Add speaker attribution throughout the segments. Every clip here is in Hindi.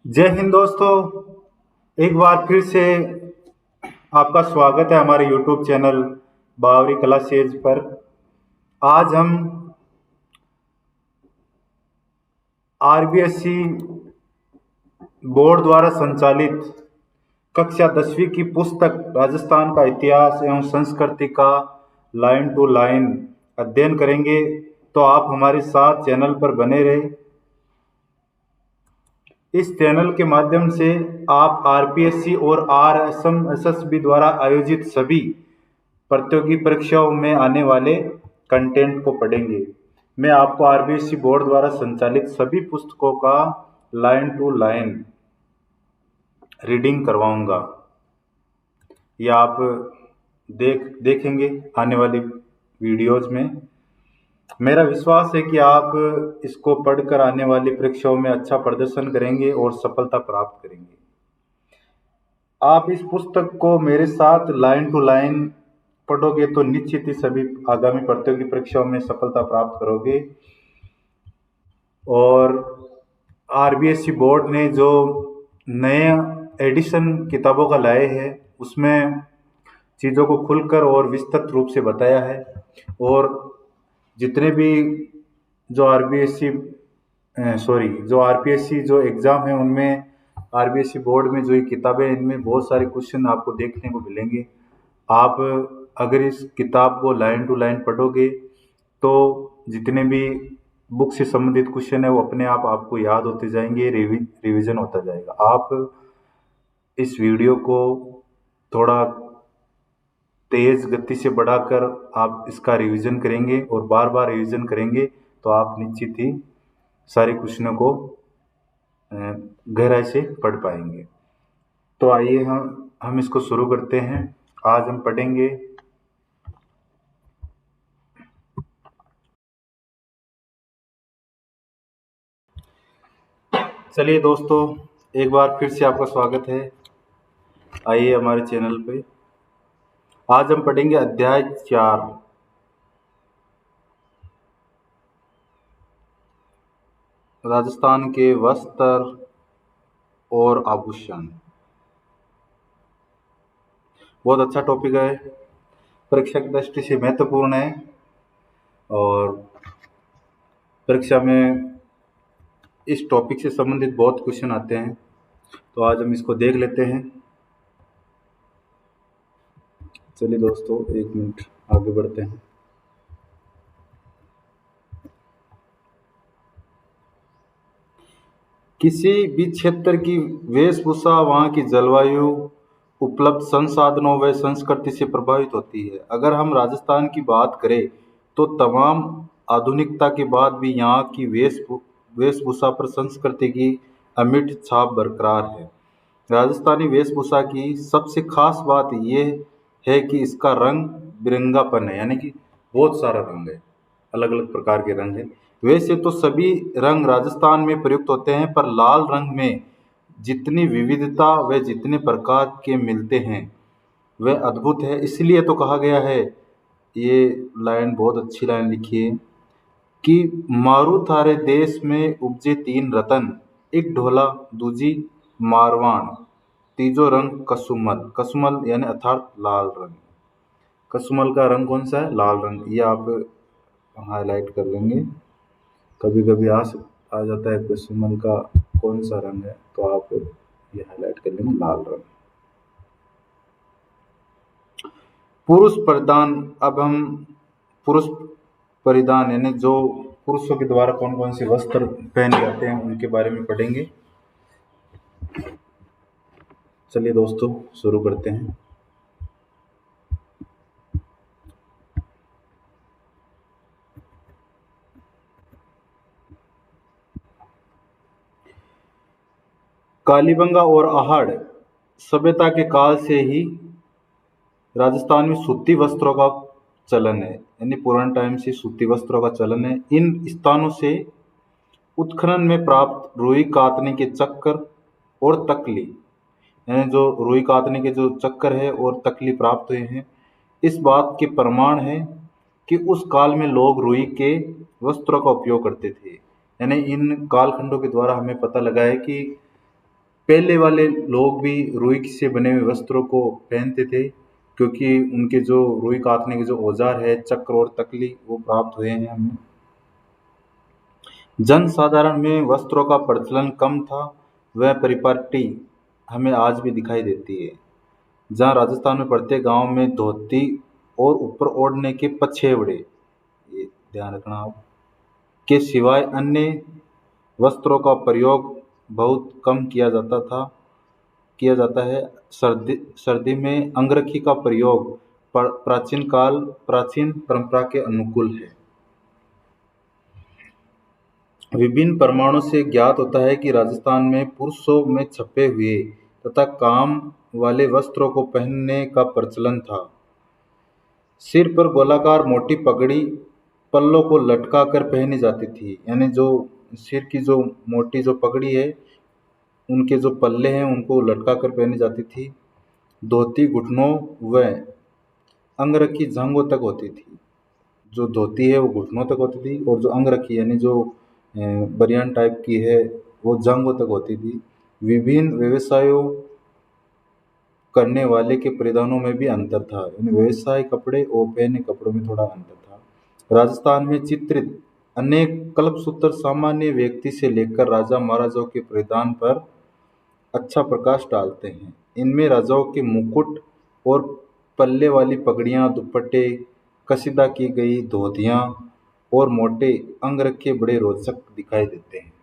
Speaker 1: जय हिंद दोस्तों। एक बार फिर से आपका स्वागत है हमारे YouTube चैनल बावरी कला सेज पर। आज हम आरबीएससी बोर्ड द्वारा संचालित कक्षा 10वीं की पुस्तक राजस्थान का इतिहास एवं संस्कृति का लाइन टू लाइन अध्ययन करेंगे। तो आप हमारे साथ चैनल पर बने रहे। इस चैनल के माध्यम से आप आरपीएससी और आरएसएसबी द्वारा आयोजित सभी प्रतियोगी परीक्षाओं में आने वाले कंटेंट को पढ़ेंगे। मैं आपको आरबीएससी बोर्ड द्वारा संचालित सभी पुस्तकों का लाइन टू लाइन रीडिंग करवाऊंगा। ये आप देखेंगे आने वाली वीडियोज में। मेरा विश्वास है कि आप इसको पढ़कर आने वाली परीक्षाओं में अच्छा प्रदर्शन करेंगे और सफलता प्राप्त करेंगे। आप इस पुस्तक को मेरे साथ लाइन टू लाइन पढ़ोगे तो निश्चित ही सभी आगामी प्रतियोगी परीक्षाओं में सफलता प्राप्त करोगे। और आरबीएससी बोर्ड ने जो नए एडिशन किताबों का लाए हैं उसमें चीज़ों को खुलकर और विस्तृत रूप से बताया है। और जितने भी जो आरपीएससी जो एग्ज़ाम है उनमें आरबीएससी बोर्ड में जो ये किताबें इनमें बहुत सारे क्वेश्चन आपको देखने को मिलेंगे। आप अगर इस किताब को लाइन टू लाइन पढ़ोगे तो जितने भी बुक से संबंधित क्वेश्चन है वो अपने आप आपको याद होते जाएंगे, रिवीजन होता जाएगा। आप इस वीडियो को थोड़ा तेज गति से बढ़ाकर आप इसका रिवीजन करेंगे और बार बार रिवीजन करेंगे तो आप निश्चित ही सारे क्वेश्चनों को गहराई से पढ़ पाएंगे। तो आइए हम इसको शुरू करते हैं। आज हम पढ़ेंगे चलिए दोस्तों, एक बार फिर से आपका स्वागत है। आइए हमारे चैनल पे। आज हम पढ़ेंगे अध्याय 4, राजस्थान के वस्त्र और आभूषण। बहुत अच्छा टॉपिक है, परीक्षा की दृष्टि से महत्वपूर्ण है और परीक्षा में इस टॉपिक से संबंधित बहुत क्वेश्चन आते हैं। तो आज हम इसको देख लेते हैं। चलिए दोस्तों, एक मिनट आगे बढ़ते हैं। किसी भी क्षेत्र की वेशभूषा वहाँ की जलवायु, उपलब्ध संसाधनों व संस्कृति से प्रभावित होती है। अगर हम राजस्थान की बात करें तो तमाम आधुनिकता के बाद भी यहाँ की वेशभूषा पर संस्कृति की अमिट छाप बरकरार है। राजस्थानी वेशभूषा की सबसे खास बात यह है कि इसका रंग बिरंगापन है, यानी कि बहुत सारा रंग है, अलग अलग प्रकार के रंग हैं। वैसे तो सभी रंग राजस्थान में प्रयुक्त होते हैं, पर लाल रंग में जितनी विविधता व जितने प्रकार के मिलते हैं वह अद्भुत है। इसलिए तो कहा गया है, ये लाइन बहुत अच्छी लाइन लिखी है कि मारू थारे देश में उपजे तीन रतन, एक ढोला दूजी मारवान, तीजो रंग कसुमल। कसुमल यानी अर्थात लाल रंग। कसुमल का रंग कौन सा है? लाल रंग। ये आप हाईलाइट कर लेंगे। कभी कभी आ जाता है कसुमल का कौन सा रंग है, तो आप ये हाईलाइट कर लेंगे, लाल रंग। पुरुष परिधान। अब हम पुरुष परिधान यानी जो पुरुषों के द्वारा कौन कौन से वस्त्र पहने जाते हैं उनके बारे में पढ़ेंगे। चलिए दोस्तों, शुरू करते हैं। कालीबंगा और आहड़ सभ्यता के काल से ही राजस्थान में सूती वस्त्रों का चलन है, यानी पुराने टाइम से सूती वस्त्रों का चलन है। इन स्थानों से उत्खनन में प्राप्त रुई कातने के चक्कर और तकली, यानी जो रुई कातने के जो चक्कर है और तकली प्राप्त हुए हैं, इस बात के प्रमाण है कि उस काल में लोग रुई के वस्त्रों का उपयोग करते थे। यानी इन कालखंडों के द्वारा हमें पता लगा है कि पहले वाले लोग भी रुई से बने हुए वस्त्रों को पहनते थे, क्योंकि उनके जो रुई काटने के जो औजार है, चक्र और तकली, वो प्राप्त हुए हैं हमें। जनसाधारण में वस्त्रों का प्रचलन कम था। वह परिपाटी हमें आज भी दिखाई देती है, जहाँ राजस्थान में प्रत्येक गांव में धोती और ऊपर ओढ़ने के पछेवड़े, ये ध्यान रखना आप, के सिवाय अन्य वस्त्रों का प्रयोग बहुत कम किया जाता है। सर्दी सर्दी में अंगरखी का प्रयोग प्राचीन परंपरा के अनुकूल है। विभिन्न प्रमाणों से ज्ञात होता है कि राजस्थान में पुरुषों में छपे हुए तथा काम वाले वस्त्रों को पहनने का प्रचलन था। सिर पर गोलाकार मोटी पगड़ी पल्लों को लटका कर पहनी जाती थी, यानी जो सिर की जो मोटी जो पगड़ी है, उनके जो पल्ले हैं उनको लटका कर पहनी जाती थी। धोती घुटनों व अंगरखी जांघों तक होती थी। जो धोती है वो घुटनों तक होती थी, और जो अंगरखी यानी जो बनियान टाइप की है, वो जांघों तक होती थी। विभिन्न व्यवसायों करने वाले के परिधानों में भी अंतर था, यानी व्यवसाय कपड़े और पहने कपड़ों में थोड़ा अंतर था। राजस्थान में चित्रित अनेक कल्पसूत्र सामान्य व्यक्ति से लेकर राजा महाराजाओं के परिधान पर अच्छा प्रकाश डालते हैं। इनमें राजाओं के मुकुट और पल्ले वाली पगड़ियाँ, दुपट्टे, कसीदा की गई धोतियाँ और मोटे अंगरखे बड़े रोचक दिखाई देते हैं।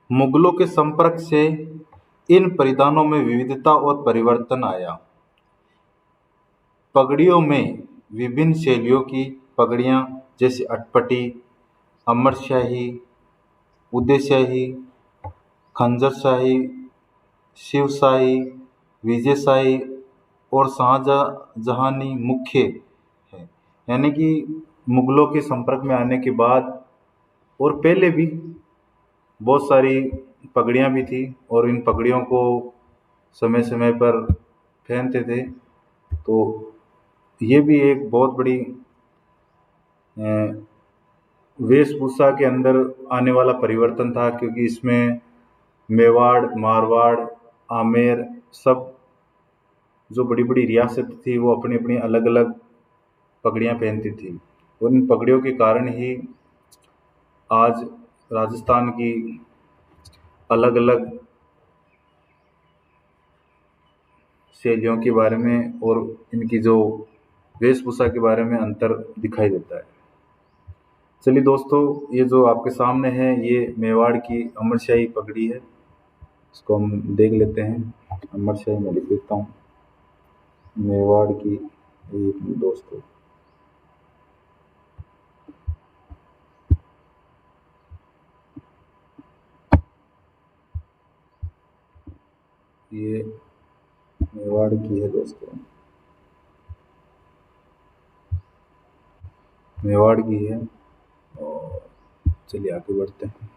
Speaker 1: मुगलों के संपर्क से इन परिधानों में विविधता और परिवर्तन आया। पगड़ियों में विभिन्न शैलियों की पगड़ियाँ, जैसे अटपटी, अमरशाही, उदयशाही, खंजरशाही, शिवशाही, विजयशाही और शाहजहानी मुख्य है। यानी कि मुगलों के संपर्क में आने के बाद और पहले भी बहुत सारी पगड़ियाँ भी थी, और इन पगड़ियों को समय समय पर पहनते थे। तो ये भी एक बहुत बड़ी वेशभूषा के अंदर आने वाला परिवर्तन था, क्योंकि इसमें मेवाड़, मारवाड़, आमेर, सब जो बड़ी बड़ी रियासत थी वो अपनी अपनी अलग अलग पगड़ियाँ पहनती थी, और इन पगड़ियों के कारण ही आज राजस्थान की अलग अलग शैलियों के बारे में और इनकी जो वेशभूषा के बारे में अंतर दिखाई देता है। चलिए दोस्तों, ये जो आपके सामने है ये मेवाड़ की अमरशाही पगड़ी है, इसको हम देख लेते हैं। अमरशाही में लिख देता हूँ, मेवाड़ की। ये दोस्तों, ये मेवाड़ की है दोस्तों, मेवाड़ की है। और चलिए आगे बढ़ते हैं।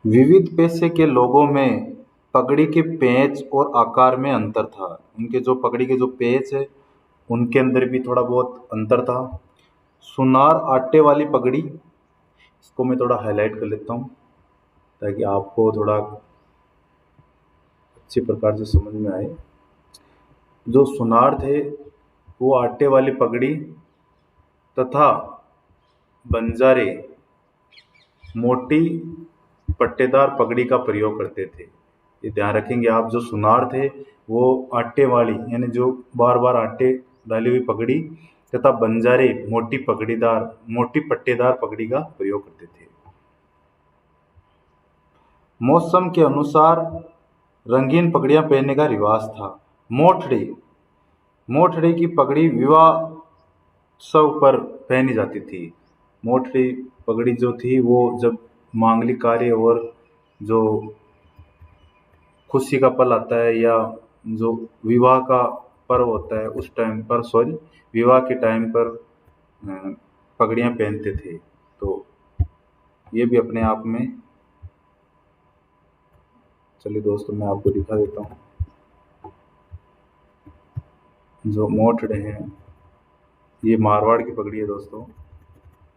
Speaker 1: विविध पेशे के लोगों में पगड़ी के पेच और आकार में अंतर था। इनके जो पगड़ी के जो पेच है, उनके अंदर भी थोड़ा बहुत अंतर था। सुनार आटे वाली पगड़ी, इसको मैं थोड़ा हाईलाइट कर लेता हूँ ताकि आपको थोड़ा अच्छी प्रकार से समझ में आए। जो सुनार थे वो आटे वाली पगड़ी तथा बंजारे मोटी पट्टेदार पगड़ी का प्रयोग करते थे। ये ध्यान रखेंगे आप, जो सुनार थे वो आटे वाली, यानी जो बार बार आटे डाली हुई पगड़ी, तथा बंजारे मोटी पट्टेदार पगड़ी का प्रयोग करते थे। मौसम के अनुसार रंगीन पगड़ियाँ पहनने का रिवाज था। मोठड़ी मोठड़ी की पगड़ी विवाह उत्सव पर पहनी जाती थी। मोठड़ी पगड़ी जो थी वो जब मांगलिक कार्य और जो खुशी का पल आता है, या जो विवाह का पर्व होता है उस टाइम पर, विवाह के टाइम पर पगड़ियाँ पहनते थे। तो ये भी अपने आप में, चलिए दोस्तों मैं आपको दिखा देता हूँ। जो मोठड़े हैं, ये मारवाड़ की पगड़ी है दोस्तों,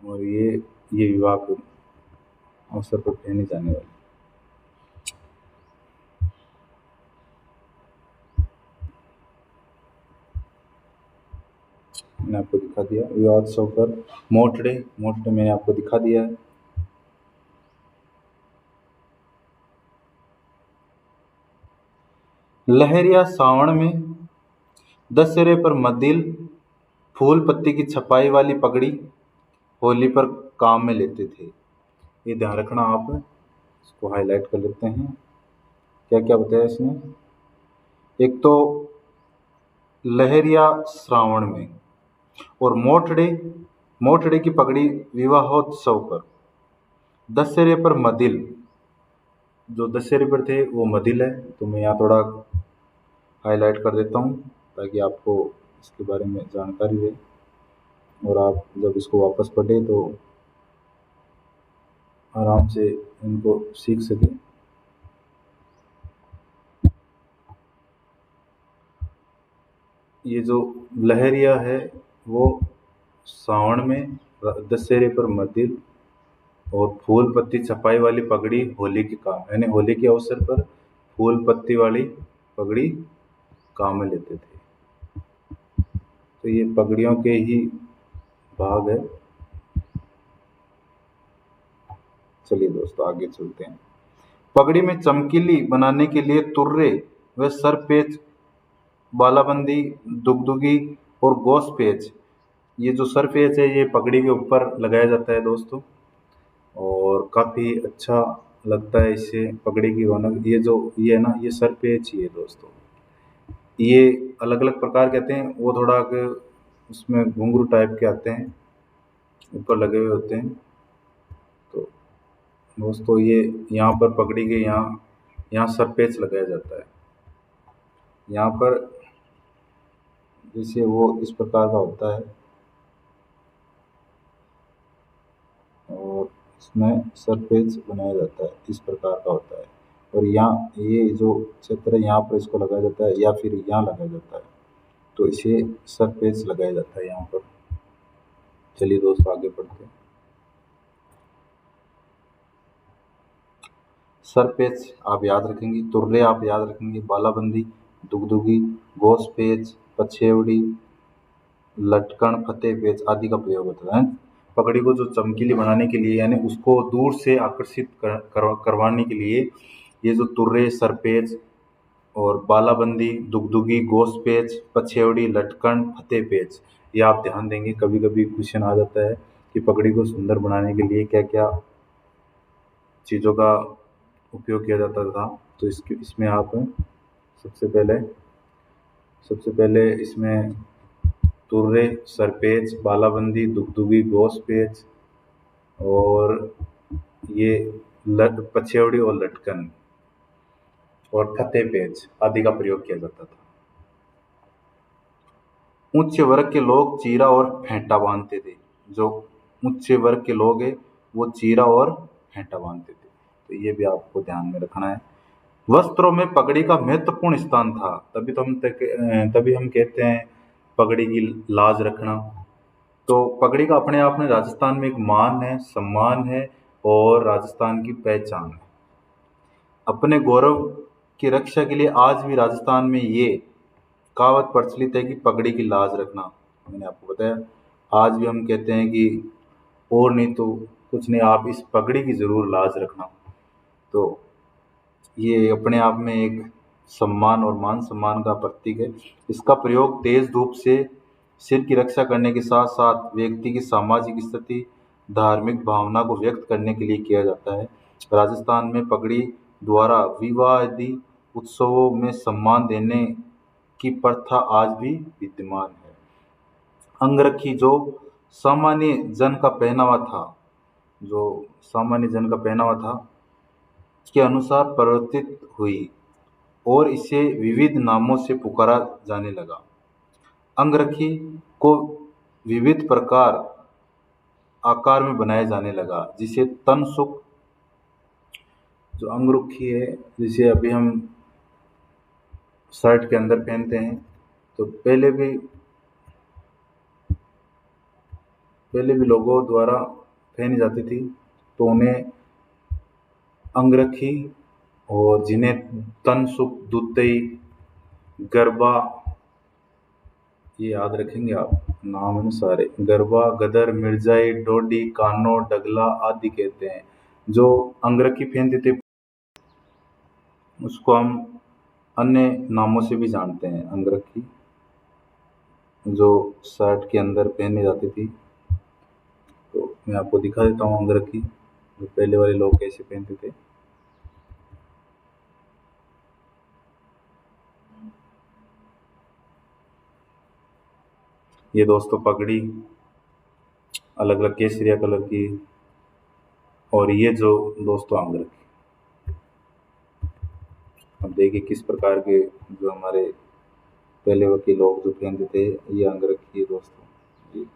Speaker 1: और ये विवाह के अवसर पर पहनी जाने वाली। मैंने आपको दिखा दिया विवाह उत्सव पर मोठड़े मोठड़े मैंने आपको दिखा दिया है। लहरिया सावन में दशहरे पर मदिल फूल पत्ती की छपाई वाली पगड़ी होली पर काम में लेते थे। ये ध्यान रखना, आप इसको हाईलाइट कर लेते हैं। क्या क्या बताया इसने? एक तो लहरिया श्रावण में, और मोठड़े मोठड़े की पगड़ी विवाहोत्सव पर, दशहरे पर मदिल, जो दशहरे पर थे वो मदिल है, तो मैं यहाँ थोड़ा हाईलाइट कर देता हूँ ताकि आपको इसके बारे में जानकारी रहे और आप जब इसको वापस पढ़ें तो आराम से इनको सीख सकें। ये जो लहरिया है वो सावन में, दशहरे पर मदिल, और फूल पत्ती छपाई वाली पगड़ी होली के काम, यानी होली के अवसर पर फूल पत्ती वाली पगड़ी काम में लेते थे। तो ये पगड़ियों के ही भाग है। चलिए दोस्तों आगे चलते हैं। पगड़ी में चमकीली बनाने के लिए तुर्रे व सरपेच, बालाबंदी, दुगदुगी और गोस पेच, ये जो सरपेच है ये पगड़ी के ऊपर लगाया जाता है दोस्तों, और काफ़ी अच्छा लगता है इससे पगड़ी की रौनक। ये है ना, ये सरपेच ही है दोस्तों। ये अलग अलग प्रकार के आते हैं, वो थोड़ा उसमें घुंघरू टाइप के आते हैं, ऊपर लगे हुए होते हैं। तो दोस्तों ये यहाँ पर पगड़ी के यहाँ यहाँ सरपेच लगाया जाता है। यहाँ पर जैसे वो इस प्रकार का होता है, और इसमें सरपेच बनाया जाता है, इस प्रकार का होता है। और यहाँ ये जो क्षेत्र है यहाँ पर इसको लगाया जाता है, या फिर यहाँ लगाया जाता है, तो इसे सरपेच लगाया जाता है यहाँ पर। चलिए दोस्तों आगे बढ़ते हैं। सरपेच आप याद रखेंगे, तुर्रे आप याद रखेंगे, बालाबंदी, दुगदुगी, गोस पेच, पछेवड़ी, लटकन, फतेह पेच आदि का प्रयोग होता है। पगड़ी को जो चमकीली बनाने के लिए, यानी उसको दूर से आकर्षित करवाने के लिए, ये जो तुर्रे, सरपेच और बालाबंदी, दुगदुगी, गोस पेच, पछेवड़ी, लटकन, फतेह पेच, ये आप ध्यान देंगे। कभी कभी क्वेश्चन आ जाता है कि पगड़ी को सुंदर बनाने के लिए क्या क्या चीज़ों का उपयोग किया जाता था। तो इसमें आप सबसे पहले सबसे पहले इसमें तुर्रे, सरपेच, बालाबंदी, दुगदुगी, गोस पेच और ये पछेवड़ी और लटकन और फतेह पेच आदि का प्रयोग किया जाता था। उच्च वर्ग के लोग चीरा और फेंटा बांधते थे। जो उच्च वर्ग के लोग हैं वो चीरा और फेंटा बांधते थे, तो ये भी आपको ध्यान में रखना है। वस्त्रों में पगड़ी का महत्वपूर्ण स्थान था, तभी हम कहते हैं पगड़ी की लाज रखना। तो पगड़ी का अपने आप में राजस्थान में एक मान है, सम्मान है और राजस्थान की पहचान है। अपने गौरव की रक्षा के लिए आज भी राजस्थान में ये कहावत प्रचलित है कि पगड़ी की लाज रखना। मैंने आपको बताया, आज भी हम कहते हैं कि और नहीं तो कुछ नहीं, आप इस पगड़ी की ज़रूर लाज रखना। तो ये अपने आप में एक सम्मान और मान सम्मान का प्रतीक है। इसका प्रयोग तेज धूप से सिर की रक्षा करने के साथ साथ व्यक्ति की सामाजिक स्थिति, धार्मिक भावना को व्यक्त करने के लिए किया जाता है। राजस्थान में पगड़ी द्वारा विवाह आदि उत्सवों में सम्मान देने की प्रथा आज भी विद्यमान है। अंगरखी जो सामान्य जन का पहनावा था जो सामान्य जन का पहनावा था के अनुसार परिवर्तित हुई और इसे विविध नामों से पुकारा जाने लगा। अंगरखी को विविध प्रकार आकार में बनाया जाने लगा, जिसे तनसुख, जो अंगरखी है, जिसे अभी हम शर्ट के अंदर पहनते हैं, तो पहले भी लोगों द्वारा पहनी जाती थी, तो उन्हें अंगरखी, और जिन्हें तनसुख, दुतई, गरबा, ये याद रखेंगे आप, नाम है सारे, गरबा, गदर, मिर्जाई, डोडी, कानो, डगला आदि कहते हैं। जो अंगरखी पहनते थे उसको हम अन्य नामों से भी जानते हैं। अंगरखी जो शर्ट के अंदर पहनी जाती थी, तो मैं आपको दिखा देता हूँ अंगरखी जो पहले वाले लोग कैसे पहनते थे। ये दोस्तों पगड़ी अलग अलग केसरिया कलर की, और ये जो दोस्तों अंगरखी, अब देखिए किस प्रकार के जो हमारे पहले के लोग जो पहनते थे, ये अंगरखी है दोस्तों। एक मिनट।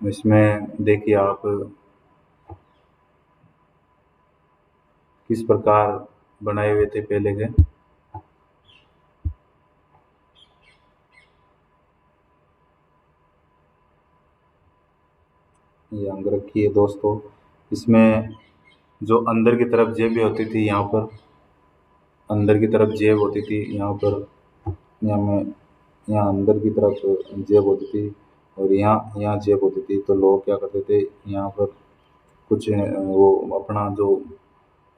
Speaker 1: इसमें देखिए आप किस प्रकार बनाए हुए थे पहले के। ये अंगरखी है दोस्तों, इसमें जो अंदर की तरफ जेबें होती थी, यहाँ पर अंदर की तरफ जेब होती थी, यहाँ पर, यहाँ में, यहाँ अंदर की तरफ जेब होती थी, और यहाँ यहाँ जेब होती थी। तो लोग क्या करते थे, यहाँ पर कुछ वो अपना जो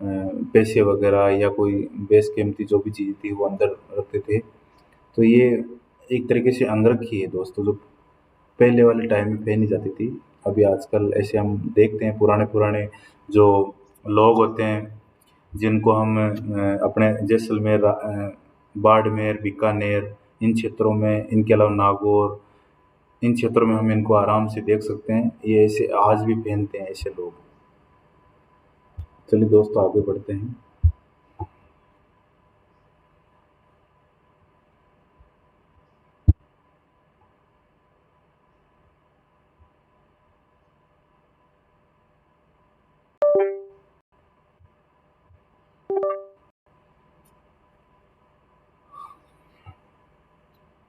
Speaker 1: पैसे वगैरह या कोई बेशकीमती जो भी चीज़ थी वो अंदर रखते थे। तो ये एक तरीके से अंगरखी है दोस्तों, जो पहले वाले टाइम में पहनी जाती थी। अभी आजकल ऐसे हम देखते हैं पुराने पुराने जो लोग होते हैं, जिनको हम अपने जैसलमेर, बाड़मेर, बीकानेर, इन क्षेत्रों में, इनके अलावा नागौर, इन क्षेत्रों में हम इनको आराम से देख सकते हैं। ये ऐसे आज भी पहनते हैं ऐसे लोग। चलिए दोस्तों आगे बढ़ते हैं।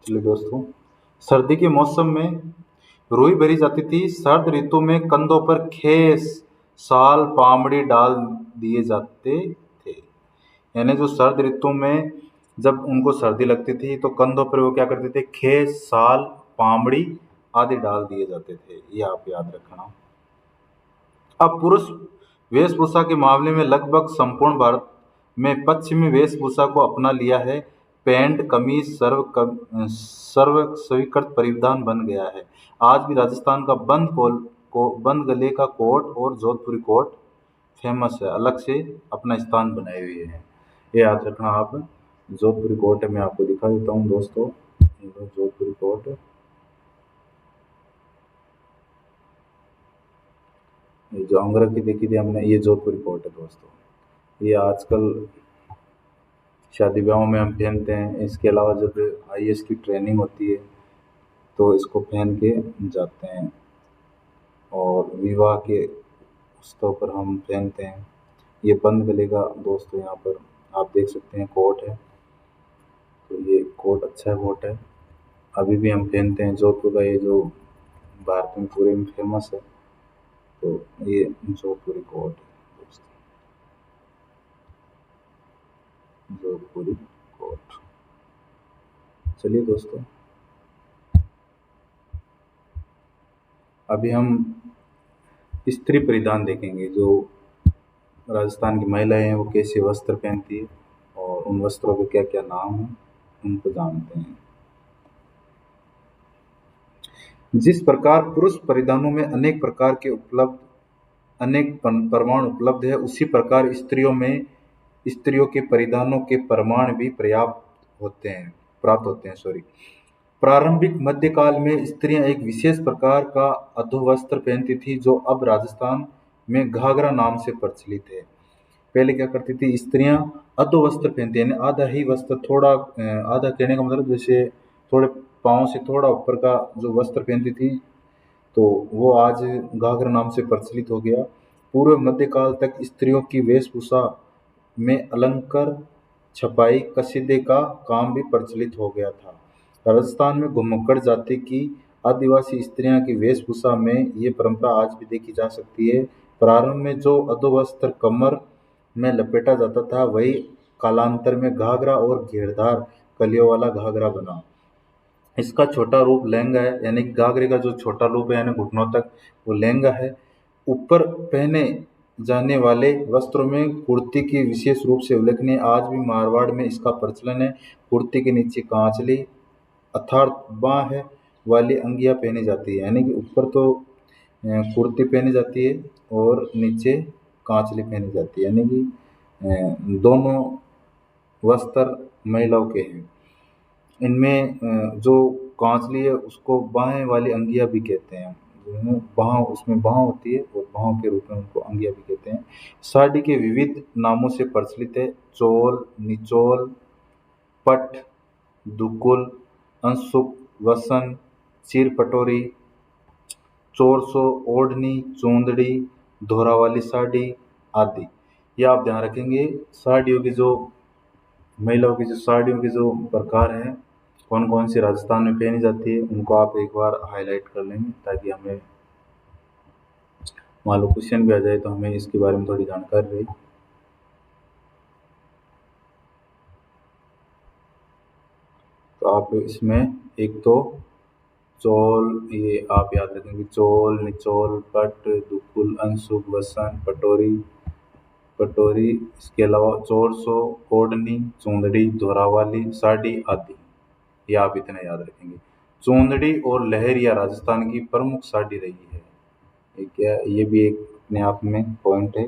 Speaker 1: चलिए दोस्तों, सर्दी के मौसम में रुई भरी जाती थी। सर्द ऋतु में कंधों पर खेस, साल, पामड़ी डाल दिए जाते थे। यानी जो सर्द ऋतु में जब उनको सर्दी लगती थी, तो कंधों पर वो क्या करते थे, खेस, साल, पामड़ी आदि डाल दिए जाते थे। ये आप याद रखना। अब पुरुष वेशभूषा के मामले में लगभग संपूर्ण भारत में पश्चिमी वेशभूषा को अपना लिया है। पैंट कमीज सर्व स्वीकृत परिधान बन गया है। आज भी राजस्थान का बंद गले का कोट और जोधपुरी कोट फेमस है, अलग से अपना स्थान बनाए हुए हैं। ये याद रखना आप। जोधपुरी कोट मैं आपको दिखा देता हूँ दोस्तों, ये लो जोधपुरी कोट। ये जो अंगरखी देखी थी हमने, ये जोधपुरी कोट है दोस्तों। ये आजकल शादी ब्याहों में हम पहनते हैं। इसके अलावा जब आईएएस की ट्रेनिंग होती है तो इसको पहन के जाते हैं, और विवाह के उत्सव पर हम पहनते हैं। ये बंद गले का दोस्तों, यहाँ पर आप देख सकते हैं कोट है। तो ये कोट अच्छा कोट है, अभी भी हम पहनते हैं। जोधपुर का ये जो भारत में पूरे में फेमस है, तो ये जोधपुरी कोट है दोस्तों, जोधपुरी कोट। चलिए दोस्तों, अभी हम स्त्री परिधान देखेंगे। जो राजस्थान की महिलाएं हैं वो कैसे वस्त्र पहनती है, और उन वस्त्रों के क्या क्या नाम हैं उनको जानते हैं। जिस प्रकार पुरुष परिधानों में अनेक प्रमाण उपलब्ध है, उसी प्रकार स्त्रियों के परिधानों के प्रमाण भी प्राप्त होते हैं। सॉरी। प्रारंभिक मध्यकाल में स्त्रियां एक विशेष प्रकार का अधोवस्त्र पहनती थी जो अब राजस्थान में घाघरा नाम से प्रचलित है। पहले क्या करती थी स्त्रियां, अधोवस्त्र पहनती यानी आधा ही वस्त्र, थोड़ा आधा कहने का मतलब जैसे थोड़े पाँव से थोड़ा ऊपर का जो वस्त्र पहनती थी, तो वो आज घाघरा नाम से प्रचलित हो गया। पूर्व मध्यकाल तक स्त्रियों की वेशभूषा में अलंकार, छपाई, कसीदे का काम भी प्रचलित हो गया था। राजस्थान में घुमक्कड़ जाति की आदिवासी स्त्रियां की वेशभूषा में ये परंपरा आज भी देखी जा सकती है। प्रारंभ में जो अधोवस्त्र कमर में लपेटा जाता था वही कालांतर में घाघरा और घेरदार कलियों वाला घाघरा बना। इसका छोटा रूप लहंगा है, यानी कि घाघरे का जो छोटा रूप है यानी घुटनों तक, वो लहंगा है। ऊपर पहने जाने वाले वस्त्रों में कुर्ती की विशेष रूप से उल्लेखनीय, आज भी मारवाड़ में इसका प्रचलन है। कुर्ती के नीचे कांचली अर्थात बाँह वाली अंगियाँ पहनी जाती है, यानी कि ऊपर तो कुर्ती पहनी जाती है और नीचे कांचली पहनी जाती है, यानी कि दोनों वस्त्र महिलाओं के हैं। इनमें जो कांचली है उसको बाहें वाली अंगिया भी कहते हैं। बाह, उसमें बाह होती है और बाहों के रूप में उनको अंगिया भी कहते हैं। साड़ी के विविध नामों से प्रचलित है। चोल, निचोल, पट, दुकुल, अंशुक, वसन, चीर पटोरी, चोरसो, ओढ़नी, चूंदड़ी, धोरा वाली साड़ी आदि। ये आप ध्यान रखेंगे। साड़ियों की जो महिलाओं की जो साड़ियों के जो प्रकार हैं, कौन कौन सी राजस्थान में पहनी जाती है, उनको आप एक बार हाईलाइट कर लेंगे ताकि हमें मान लो क्वेश्चन भी आ जाए तो हमें इसके बारे में थोड़ी जानकारी रहे। तो आप इसमें एक तो चोल, ये आप याद रखेंगे, चोल, निचोल, पट, दुकुल, अंशुक, वसन, पटोरी, पटोरी, इसके अलावा चोरसो, ओढ़नी, चूंदड़ी, धोरावाली साड़ी आदि। ये आप इतना याद रखेंगे। चूंदड़ी और लहरिया राजस्थान की प्रमुख साड़ी रही है। क्या ये भी एक अपने आप में पॉइंट है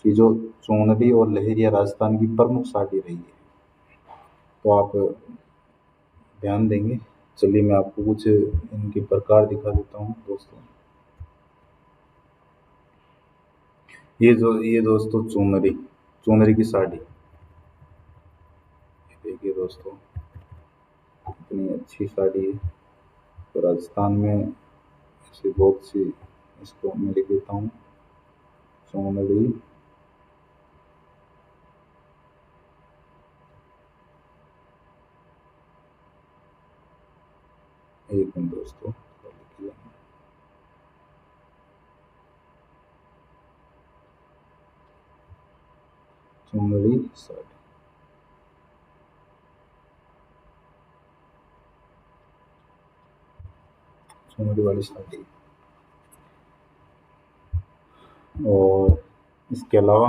Speaker 1: कि जो चूंदड़ी और लहरिया राजस्थान की प्रमुख साड़ी रही है, तो आप ध्यान देंगे। चलिए मैं आपको कुछ इनके प्रकार दिखा देता हूँ दोस्तों। ये दोस्तों चुनरी, चुनरी की साड़ी देखिए दोस्तों, इतनी अच्छी साड़ी है। तो राजस्थान में ऐसी बहुत सी, इसको मैं लिख देता हूँ, चुनरी। एक मिनट दोस्तों, चुनरी साड़ी, चुनरी वाली साड़ी। और इसके अलावा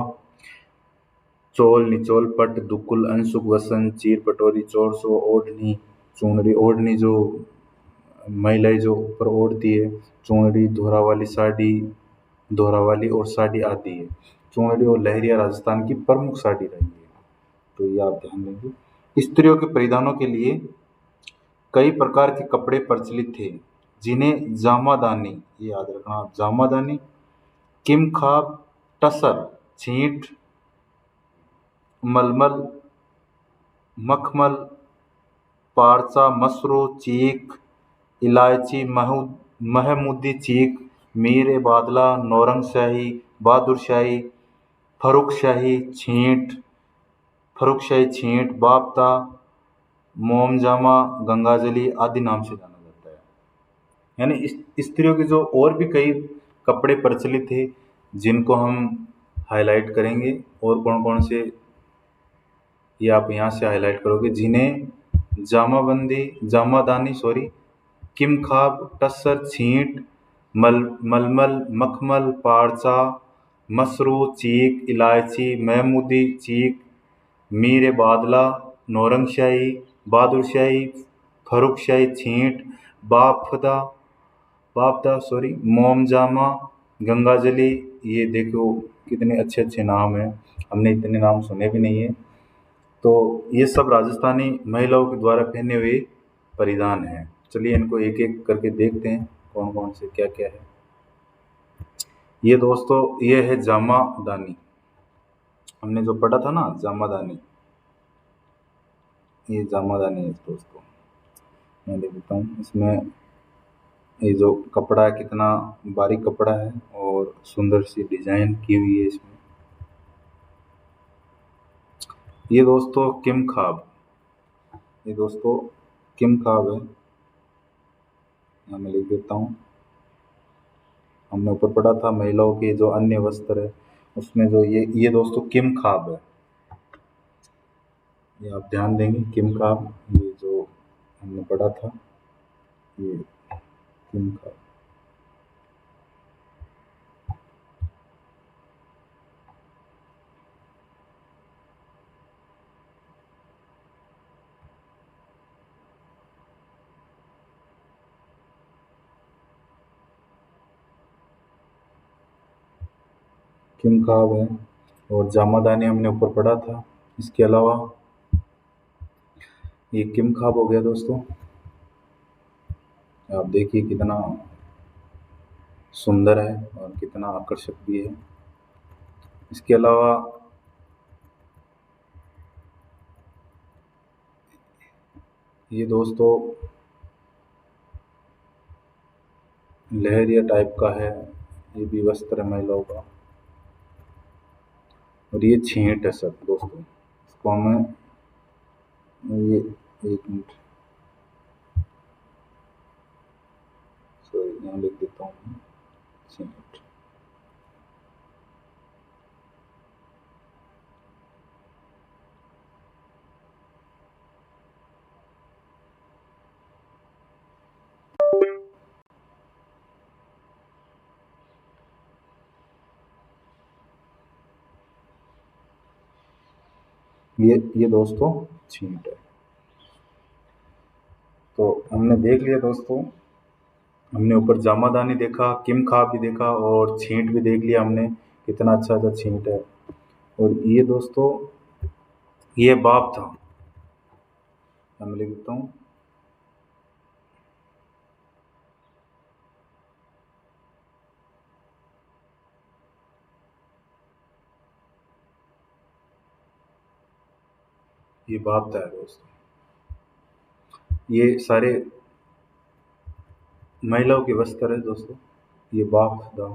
Speaker 1: चोल, निचोल, पट, दुकुल, अंशुक, वसन, चीर पटोरी, चोरसो, ओढ़नी, चुनरी। ओढ़नी जो महिलाएं जो ऊपर ओढ़ती है, चुनरी, धोरा वाली साड़ी, धोरा वाली और साड़ी आदि है। चुनरी और लहरिया राजस्थान की प्रमुख साड़ी रही है। तो ये आप ध्यान देंगे। स्त्रियों के परिधानों के लिए कई प्रकार के कपड़े प्रचलित थे, जिन्हें जामादानी, ये याद रखना आप, जामादानी, किमखाब, टसर, छींट, मलमल, मखमल, पारसा, मसरू, चीक, इलायची, महमूदी चीक, मीर ए बादला, नौरंग शाही, बहादुर शाही, फरुख शाही छींट, बापता, मोमजामा, गंगाजली आदि नाम से जाना जाता है। यानी स्त्रियों के जो और भी कई कपड़े प्रचलित थे जिनको हम हाईलाइट करेंगे, और कौन कौन से ये आप यहाँ से हाईलाइट करोगे, जिन्हें जामादानी सॉरी, किमखाब, टस्सर, छींट, मलमल, मखमल, पारसा, मसरू, चीक, इलायची, महमूदी चीक, मीर बादला, नौरंगशाही, बहादुर शाही, फरुख शाही छींट, बापदा बापदा सॉरी, मोमजामा, गंगाजली। ये देखो कितने अच्छे अच्छे नाम हैं, हमने इतने नाम सुने भी नहीं है। तो ये सब राजस्थानी महिलाओं के द्वारा पहने हुए परिधान हैं। चलिए इनको एक एक करके देखते हैं कौन कौन से क्या क्या है। ये दोस्तों ये है जामादानी, हमने जो पढ़ा था ना जामादानी, ये जामादानी है दोस्तों। मैं देख देता हूँ इसमें, ये जो कपड़ा है कितना बारीक कपड़ा है और सुंदर सी डिजाइन की हुई है इसमें। ये दोस्तों किम खाब, ये दोस्तों किम खाब है, यहाँ मैं लिख देता हूँ। हमने ऊपर पढ़ा था महिलाओं के जो अन्य वस्त्र है उसमें जो ये दोस्तों किम खाब है, ये आप ध्यान देंगे किम खाब, ये जो हमने पढ़ा था ये किम खाब। किम खाब है और जामादानी हमने ऊपर पढ़ा था। इसके अलावा ये किम खाब हो गया दोस्तों, आप देखिए कितना सुंदर है और कितना आकर्षक भी है। इसके अलावा ये दोस्तों लहरिया टाइप का है, ये भी वस्त्र है महिलाओं का। और ये छींट है सब दोस्तों, इसको हमें ये एक मिनट सॉरी यहाँ लिख देता हूँ छींट। ये दोस्तों छींट है। तो हमने देख लिया दोस्तों, हमने ऊपर जामादानी देखा, किम खा भी देखा और छींट भी देख लिया हमने, कितना अच्छा अच्छा छींट है। और ये दोस्तों ये बाप था, मैं लिख देता हूँ। ये बाप था दोस्तों, ये सारे महिलाओं के वस्त्र है दोस्तों, ये बाप था,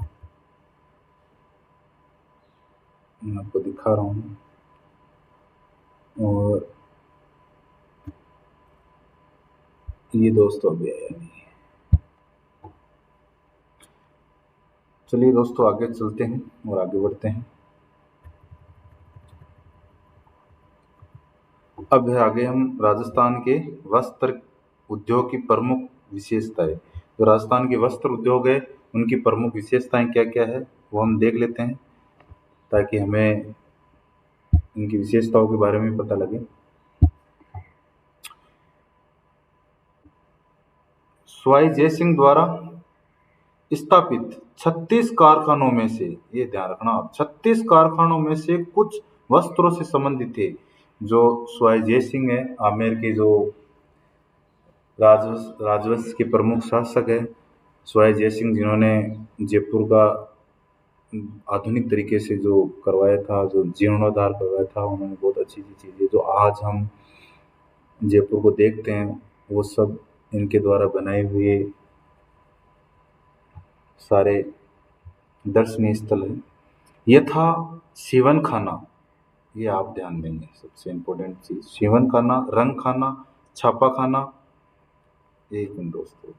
Speaker 1: मैं आपको दिखा रहा हूँ। और ये दोस्तों अभी आया नहीं है। चलिए दोस्तों आगे चलते हैं और आगे बढ़ते हैं। अब है आगे हम राजस्थान के वस्त्र उद्योग की प्रमुख विशेषताएं। जो राजस्थान के वस्त्र उद्योग है उनकी प्रमुख विशेषताएं क्या क्या है वो हम देख लेते हैं, ताकि हमें इनकी विशेषताओं के बारे में पता लगे। स्वाई जयसिंह द्वारा स्थापित 36 कारखानों में से, ये ध्यान रखना आप, 36 कारखानों में से कुछ वस्त्रों से संबंधित थे। जो स्वाई जयसिंह है आमेर के जो राजवंश के प्रमुख शासक है स्वाई जयसिंह, जिन्होंने जयपुर का आधुनिक तरीके से जो करवाया था, जो जीर्णोद्धार करवाया था, उन्होंने बहुत अच्छी अच्छी चीज़ें जो आज हम जयपुर को देखते हैं वो सब इनके द्वारा बनाए हुए सारे दर्शनीय स्थल हैं। ये था सीवन खाना, ये आप ध्यान देंगे सबसे इम्पोर्टेंट चीज़, सीवन खाना, रंग खाना, छापा खाना। एक मिनट दोस्तों,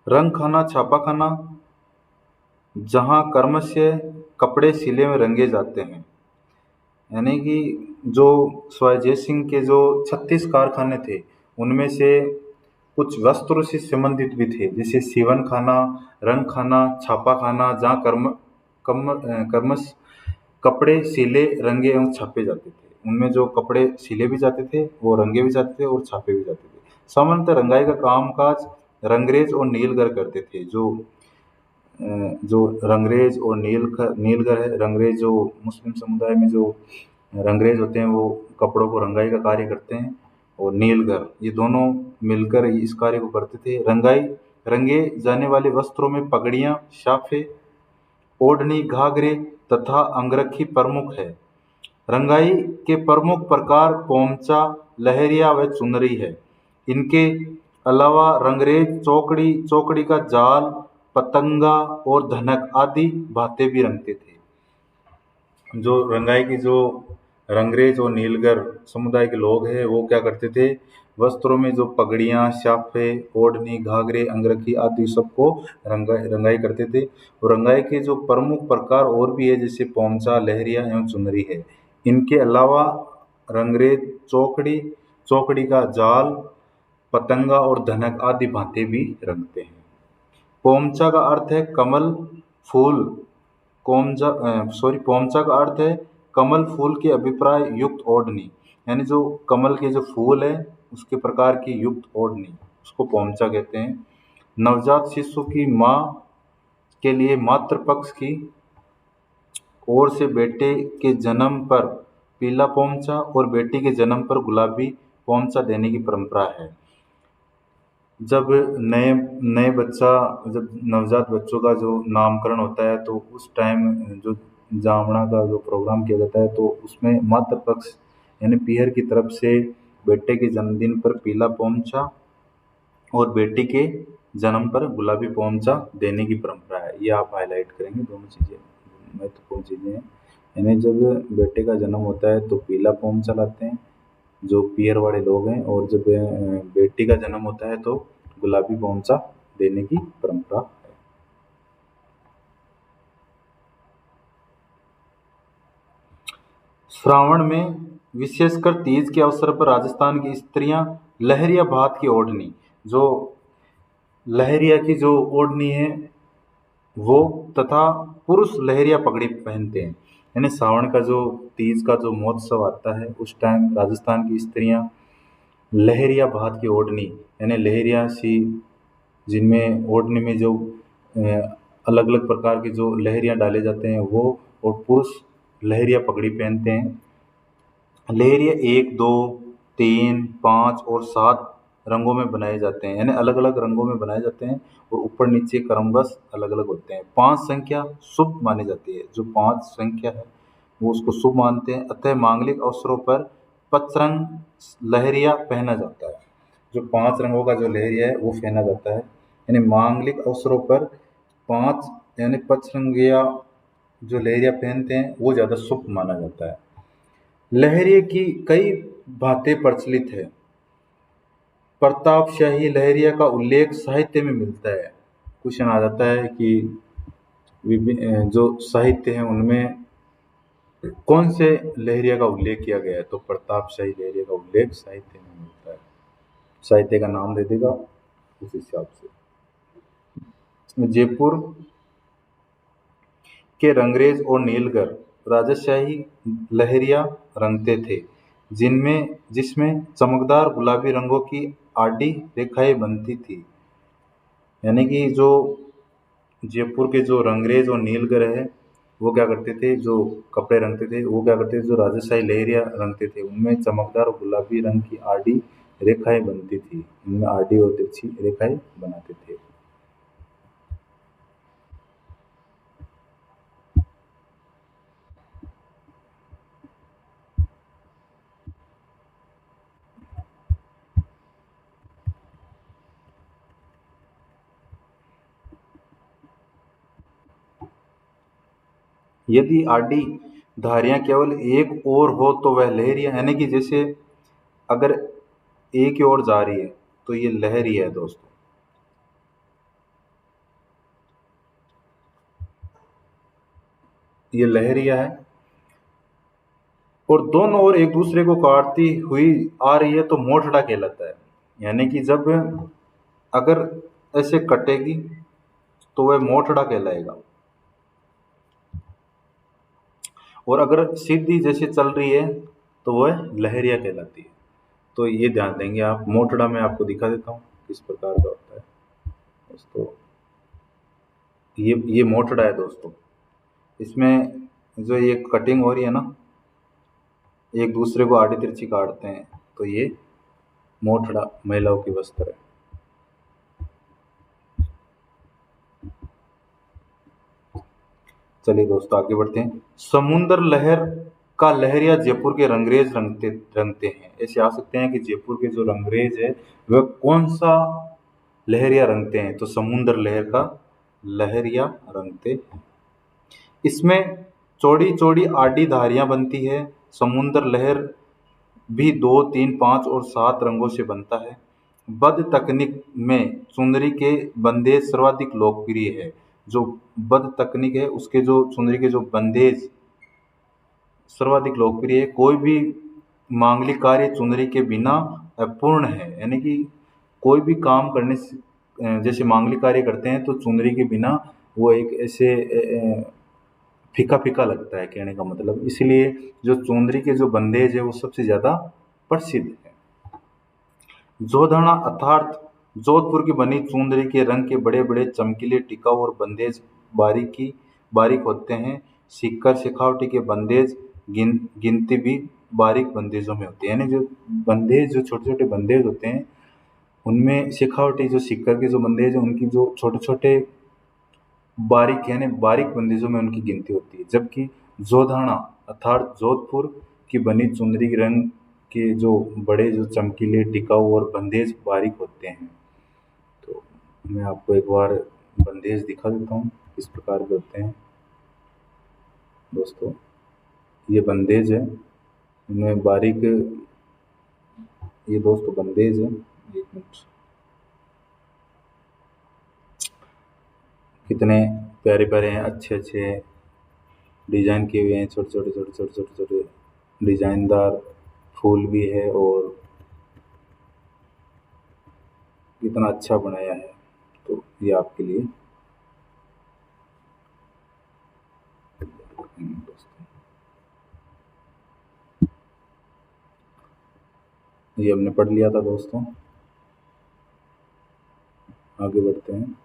Speaker 1: रंग खाना, छापा खाना, जहाँ कर्म से कपड़े सिले में रंगे जाते हैं। यानी कि जो स्वाई जय सिंह के जो 36 कारखाने थे उनमें से कुछ वस्त्रों से संबंधित भी थे, जैसे सीवन खाना, रंग खाना, छापा खाना, जहाँ कर्मश कपड़े सिले रंगे एवं छापे जाते थे। उनमें जो कपड़े सिले भी जाते थे वो रंगे भी जाते थे और छापे भी जाते थे। सामान्यतः रंगाई का कामकाज रंगरेज और नीलगर करते थे। जो जो रंगरेज और नीलगर है, रंगरेज जो मुस्लिम समुदाय में जो रंगरेज होते हैं वो कपड़ों को रंगाई का कार्य करते हैं, और नीलगर ये दोनों मिलकर इस कार्य को करते थे। रंगाई रंगे जाने वाले वस्त्रों में पगड़ियाँ, साफे, ओढ़नी, घाघरे तथा अंगरखी प्रमुख है। रंगाई के प्रमुख प्रकार पोमचा, लहरिया व चुनरी है। इनके अलावा रंगरेज चौकड़ी, चौकड़ी का जाल, पतंगा और धनक आदि भाते भी रंगते थे। जो रंगाई की जो रंगरेज और नीलगर समुदाय के लोग हैं वो क्या करते थे, वस्त्रों में जो पगड़ियाँ, साफे, ओढ़नी, घाघरे, अंगरखी आदि सबको रंगाई करते थे। और रंगाई के जो प्रमुख प्रकार और भी है, जैसे पोमचा, लहरिया एवं चुनरी है। इनके अलावा रंगरेज चौकड़ी, चौकड़ी का जाल, पतंगा और धनक आदि भाते भी रंगते हैं। पोमचा का अर्थ है कमल फूल। पोमचा का अर्थ है कमल फूल के अभिप्राय युक्त ओढ़नी, यानी जो कमल के जो फूल है उसके प्रकार की युक्त ओढ़नी, उसको पोमचा कहते हैं। नवजात शिशु की माँ के लिए मातृ पक्ष की ओर से बेटे के जन्म पर पीला पोमचा और बेटी के जन्म पर गुलाबी पोमचा देने की परंपरा है। जब नए नए बच्चा जब नवजात बच्चों का जो नामकरण होता है तो उस टाइम जो जामना का जो प्रोग्राम किया जाता है तो उसमें मातृ पक्ष यानी पीहर की तरफ से बेटे के जन्मदिन पर पीला पोमचा और बेटी के जन्म पर गुलाबी पोमचा देने की परंपरा है। ये आप हाईलाइट करेंगे, दोनों चीज़ें महत्वपूर्ण चीज़ें हैं। यानी जब बेटे का जन्म होता है तो पीला पोमचा लाते हैं जो पीयर वाले लोग हैं, और जब बेटी का जन्म होता है तो गुलाबी पोमचा देने की परंपरा है। श्रावण में विशेषकर तीज के अवसर पर राजस्थान की स्त्रियां लहरिया भात की ओढ़नी, जो लहरिया की जो ओढ़नी है वो, तथा पुरुष लहरिया पगड़ी पहनते हैं। यानी श्रावण का जो तीज का जो महोत्सव आता है उस टाइम राजस्थान की स्त्रियां लहरिया भात की ओढ़नी यानी लहरिया सी, जिनमें ओढ़नी में जो अलग अलग प्रकार के जो लहरियाँ डाले जाते हैं वो, और पुरुष लहरिया पगड़ी पहनते हैं। लहरिया 1, 2, 3, 5 और 7 रंगों में बनाए जाते हैं, यानी अलग अलग रंगों में बनाए जाते हैं, और ऊपर नीचे क्रमबद्ध अलग अलग होते हैं। 5 संख्या शुभ मानी जाती है, जो 5 संख्या है वो उसको शुभ मानते हैं। अतः मांगलिक अवसरों पर पचरंग लहरिया पहना जाता है। जो 5 रंगों का जो लहरिया है वो पहना जाता है, यानी मांगलिक अवसरों पर 5 यानी पचरंगिया जो लहरिया पहनते हैं वो ज़्यादा शुभ माना जाता है। लहरिये की कई बातें प्रचलित है। प्रतापशाही लहरिया का उल्लेख साहित्य में मिलता है। क्वेश्चन आ जाता है कि जो साहित्य है उनमें कौन से लहरिया का उल्लेख किया गया है, तो प्रतापशाही लहरिया का उल्लेख साहित्य में मिलता है। साहित्य का नाम दे देगा उस हिसाब से। जयपुर के रंगरेज और नीलगर राजशाही लहरिया रंगते थे, जिसमें चमकदार गुलाबी रंगों की आड़ी रेखाएं बनती थी। यानी कि जो जयपुर के जो रंगरेज और नीलगर है वो क्या करते थे, जो कपड़े रंगते थे वो क्या करते थे, जो राजशाही लहरिया रंगते थे उनमें चमकदार गुलाबी रंग की आड़ी रेखाएं बनती थी, उनमें आड़ी और तिरछी रेखाएं बनाते थे। यदि आड़ी धारियां केवल एक ओर हो तो वह लहरिया, यानी कि जैसे अगर एक ही ओर जा रही है तो ये लहरी है दोस्तों। ये लहरिया है, और दोनों ओर एक दूसरे को काटती हुई आ रही है तो मोठड़ा कहलाता है। यानी कि जब अगर ऐसे कटेगी तो वह मोठड़ा कहलाएगा, और अगर सीधी जैसे चल रही है तो वह लहरिया कहलाती है। तो ये ध्यान देंगे आप। मोठड़ा मैं आपको दिखा देता हूँ किस प्रकार का होता है दोस्तों। ये मोटड़ा है दोस्तों। इसमें जो ये कटिंग हो रही है ना, एक दूसरे को आड़ी तिरछी काटते हैं, तो ये मोटड़ा महिलाओं की वस्त्र है। चलिए दोस्तों आगे बढ़ते हैं। समुद्र लहर का लहरिया जयपुर के रंगरेज रंगते रंगते हैं। ऐसे आ सकते हैं कि जयपुर के जो रंगरेज है वह कौन सा लहरिया रंगते हैं, तो समुद्र लहर का लहरिया रंगते हैं। इसमें चौड़ी चौड़ी आड़ी धारियां बनती है। समुद्र लहर भी 2, 3, 5 और 7 रंगों से बनता है। बद्ध तकनीक में चुनरी के बंदेज सर्वाधिक लोकप्रिय है। जो बद्ध तकनीक है उसके जो चुनरी के जो बंदेज सर्वाधिक लोकप्रिय है। कोई भी मांगलिक कार्य चुनरी के बिना अपूर्ण है, यानी कि कोई भी काम करने से जैसे मांगलिक कार्य करते हैं तो चुनरी के बिना वो एक ऐसे फीका फीका लगता है, कहने का मतलब। इसलिए जो चुनरी के जो बंदेज है वो सबसे ज्यादा प्रसिद्ध है। जोधड़ा अर्थात जोधपुर की बनी चुनरी के रंग के बड़े बड़े चमकीले टिकाऊ और बंदेज बारीक होते हैं। सीकर शेखावटी के बंदेज गिनती भी बारीक बंदेजों में होती है, यानी जो बंदेज जो छोटे छोटे बंदेज होते हैं उनमें शेखावटी जो सीकर के जो बंदेज हैं उनकी जो छोटे छोटे बारीक यानी बारीक बंदेजों में उनकी गिनती होती है। जबकि जोधाना अर्थात जोधपुर की बनी चुनरी रंग के जो बड़े जो चमकीले टिकाऊ और बंदेज बारीक होते हैं। तो मैं आपको एक बार बंदेज दिखा देता हूँ किस प्रकार के होते हैं दोस्तों। ये बंदेज है, इनमें बारीक, ये दोस्तों बंदेज है। एक मिनट, कितने प्यारे प्यारे हैं, अच्छे अच्छे डिजाइन किए हुए हैं, छोटे छोटे छोटे छोटे छोटे छोटे डिजाइनदार फूल भी है और कितना अच्छा बनाया है। तो ये आपके लिए दोस्तों, ये हमने पढ़ लिया था दोस्तों। आगे बढ़ते हैं।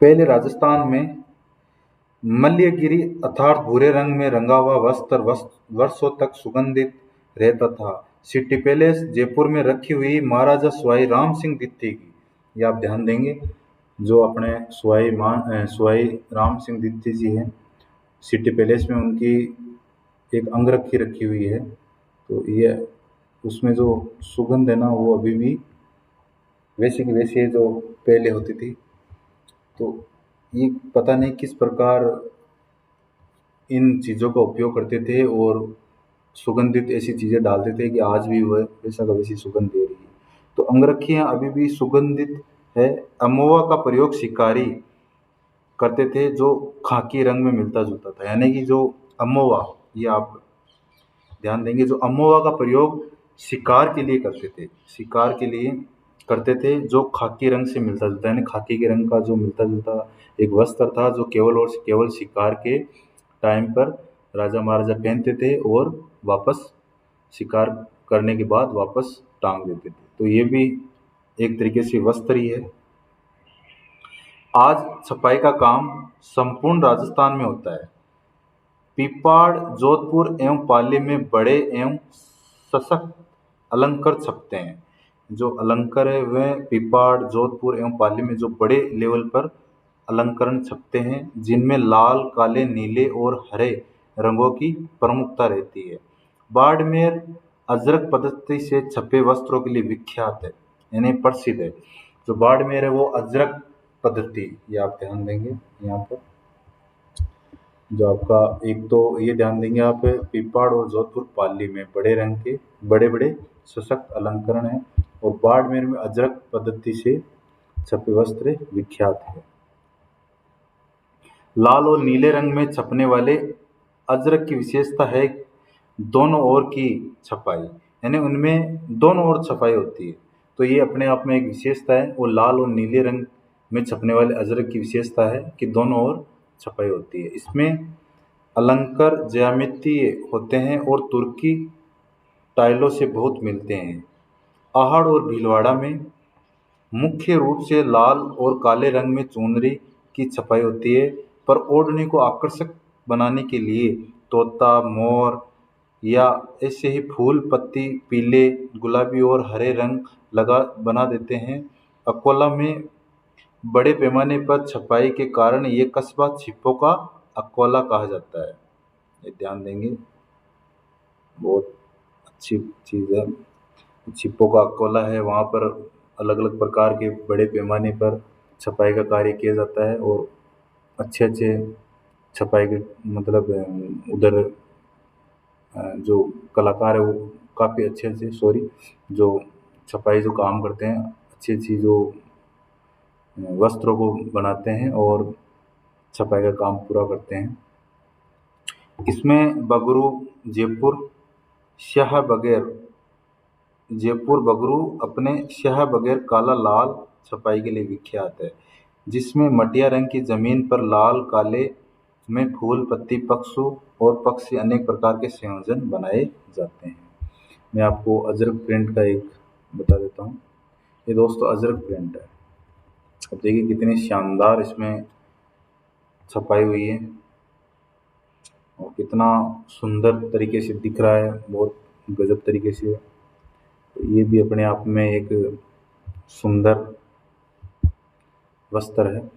Speaker 1: पहले राजस्थान में मल्यगिरी अर्थात भूरे रंग में रंगा हुआ वस्त्र वर्षों तक सुगंधित रहता था। सिटी पैलेस जयपुर में रखी हुई महाराजा सवाई राम सिंह द्वितीय की, ये आप ध्यान देंगे, जो अपने सवाई राम सिंह द्वितीय जी हैं, सिटी पैलेस में उनकी एक अंगरखी रखी हुई है। तो ये उसमें जो सुगंध है ना वो अभी भी वैसी की वैसी है जो पहले होती थी। तो ये पता नहीं किस प्रकार इन चीज़ों का उपयोग करते थे और सुगंधित ऐसी चीज़ें डालते थे कि आज भी वह वैसा का वैसी सुगंध दे रही है। तो अंगरखियाँ अभी भी सुगंधित है। अमोआ का प्रयोग शिकारी करते थे जो खाकी रंग में मिलता जुलता था, यानी कि जो अमोआ, ये आप ध्यान देंगे, जो अमोआ का प्रयोग शिकार के लिए करते थे, शिकार के लिए करते थे, जो खाकी रंग से मिलता जुलता, यानी खाकी के रंग का जो मिलता जुलता एक वस्त्र था जो केवल और केवल शिकार के टाइम पर राजा महाराजा पहनते थे और वापस शिकार करने के बाद वापस टांग देते थे। तो ये भी एक तरीके से वस्त्र ही है। आज छपाई का काम संपूर्ण राजस्थान में होता है। पीपाड़ जोधपुर एवं पाली में बड़े एवं सशक्त अलंकर छपते हैं। जो अलंकर है वह पीपाड़ जोधपुर एवं पाली में जो बड़े लेवल पर अलंकरण छपते हैं, जिनमें लाल काले नीले और हरे रंगों की प्रमुखता रहती है। बाड़मेर अजरक पद्धति से छपे वस्त्रों के लिए विख्यात है, यानी प्रसिद्ध है। जो बाड़मेर है वो अजरक पद्धति, ये आप ध्यान देंगे यहाँ पर। जो आपका एक तो ये ध्यान देंगे आप, पीपाड़ और जोधपुर पाली में बड़े रंग के बड़े बड़े सशक्त अलंकरण हैं और बाड़मेर में अजरक पद्धति से छपे वस्त्र विख्यात है। लाल और नीले रंग में छपने वाले अजरक की विशेषता है दोनों ओर की छपाई, यानी उनमें दोनों ओर छपाई होती है। तो ये अपने आप में एक विशेषता है। और लाल और नीले रंग में छपने वाले अजरक की विशेषता है कि दोनों ओर छपाई होती है। इसमें अलंकार ज्यामितीय होते हैं और तुर्की टाइलों से बहुत मिलते हैं। आहड़ और भीलवाड़ा में मुख्य रूप से लाल और काले रंग में चुनरी की छपाई होती है, पर ओढ़नी को आकर्षक बनाने के लिए तोता, मोर या ऐसे ही फूल पत्ती पीले, गुलाबी और हरे रंग लगा बना देते हैं। अकोला में बड़े पैमाने पर छपाई के कारण ये कस्बा छिप्पो का अकोला कहा जाता है। ये ध्यान देंगे, बहुत अच्छी चीज़ है। छिप्पो का अकोला है, वहाँ पर अलग अलग प्रकार के बड़े पैमाने पर छपाई का कार्य किया जाता है। और अच्छे अच्छे छपाई के मतलब उधर जो कलाकार है वो काफ़ी अच्छे अच्छे जो छपाई जो काम करते हैं, अच्छी अच्छी जो वस्त्रों को बनाते हैं और छपाई का काम पूरा करते हैं। इसमें बगरू जयपुर शाह बगैर जयपुर बगरू अपने शाह बगैर काला लाल छपाई के लिए विख्यात है, जिसमें मटिया रंग की जमीन पर लाल काले में फूल पत्ती पक्षु और पक्षी अनेक प्रकार के संयोजन बनाए जाते हैं। मैं आपको अजरक प्रिंट का एक बता देता हूँ। ये दोस्तों अजरक प्रिंट है। अब देखिए कितनी शानदार इसमें छपाई हुई है और कितना सुंदर तरीके से दिख रहा है, बहुत गजब तरीके से। तो ये भी अपने आप में एक सुंदर वस्त्र है।